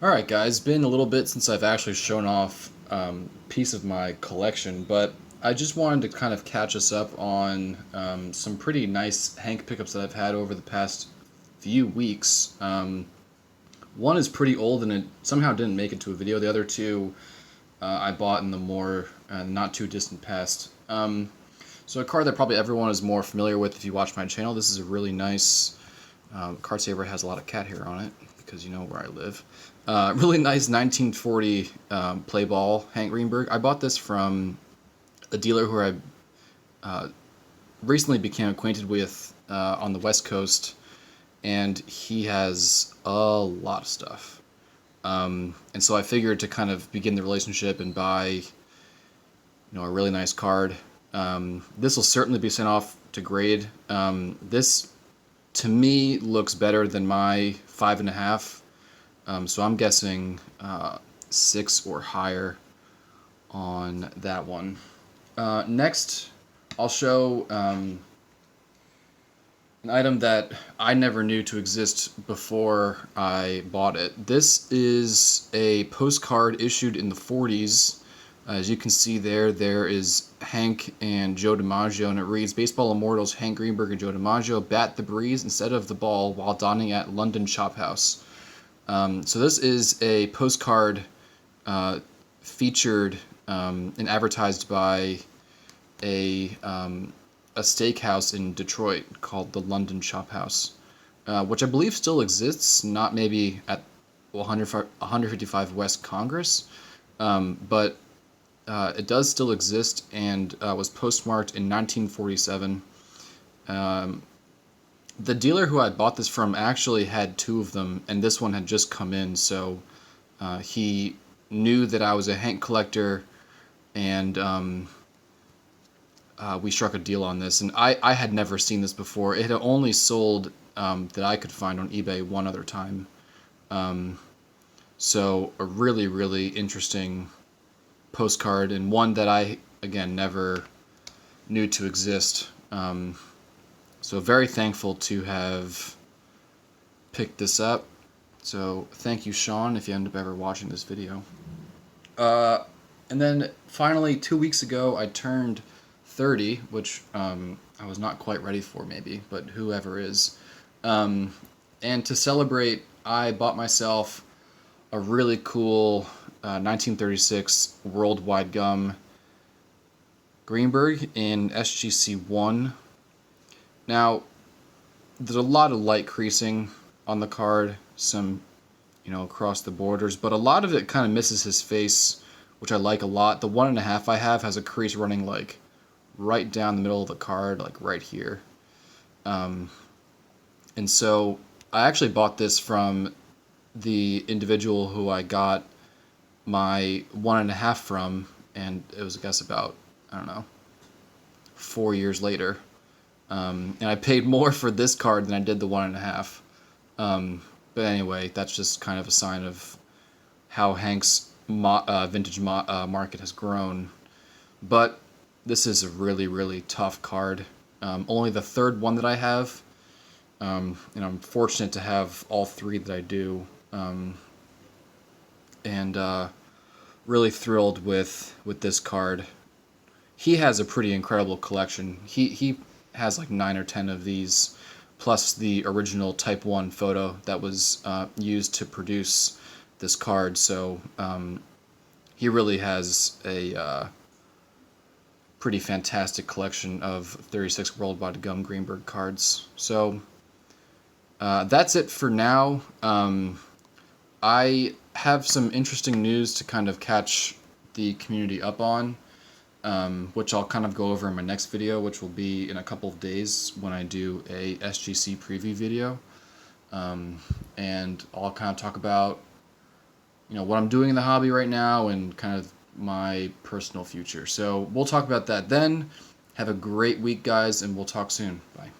Alright guys, been a little bit since I've actually shown off piece of my collection, but I just wanted to kind of catch us up on some pretty nice Hank pickups that I've had over the past few weeks. One is pretty old and it somehow didn't make it to a video. The other two I bought in the more not too distant past. So a card that probably everyone is more familiar with if you watch my channel. This is a really nice card saver. It has a lot of cat hair on it because you know where I live. Really nice 1940 play ball Hank Greenberg. I bought this from a dealer who I recently became acquainted with on the West Coast, and he has a lot of stuff. And so I figured to kind of begin the relationship and buy, a really nice card. This will certainly be sent off to grade. This, to me, looks better than my 5.5. So I'm guessing 6 or higher on that one. Next, I'll show an item that I never knew to exist before I bought it. This is a postcard issued in the 40s. As you can see there is Hank and Joe DiMaggio, and it reads, "Baseball immortals Hank Greenberg and Joe DiMaggio bat the breeze instead of the ball while donning at London Chop House." So this is a postcard featured and advertised by a steakhouse in Detroit called the London Chop House, which I believe still exists, not maybe at 155 West Congress, but it does still exist and was postmarked in 1947. The dealer who I bought this from actually had 2 of them, and this one had just come in, so he knew that I was a Hank collector, and we struck a deal on this. And I had never seen this before. It had only sold that I could find on eBay one other time. So a really, really interesting postcard, and one that I, again, never knew to exist. So very thankful to have picked this up. So thank you, Sean, if you end up ever watching this video. And then finally, 2 weeks ago, I turned 30, which I was not quite ready for maybe, but whoever is. And to celebrate, I bought myself a really cool 1936 Worldwide Gum Greenberg in SGC1. Now, there's a lot of light creasing on the card, some, across the borders, but a lot of it kind of misses his face, which I like a lot. The 1.5 I have has a crease running like right down the middle of the card, like right here. And so I actually bought this from the individual who I got my 1.5 from, and it was, I guess, about, 4 years later. And I paid more for this card than I did the 1.5. But anyway, that's just kind of a sign of how Hank's vintage market has grown. But this is a really, really tough card. Only the 3rd one that I have. And I'm fortunate to have all 3 that I do. And really thrilled with this card. He has a pretty incredible collection. He has like 9 or 10 of these, plus the original Type 1 photo that was used to produce this card. So he really has a pretty fantastic collection of 36 Worldwide Gum Greenberg cards. So that's it for now. I have some interesting news to kind of catch the community up on, which I'll kind of go over in my next video, which will be in a couple of days when I do a SGC preview video. And I'll kind of talk about, what I'm doing in the hobby right now and kind of my personal future. So we'll talk about that then. Have a great week, guys, and we'll talk soon. Bye.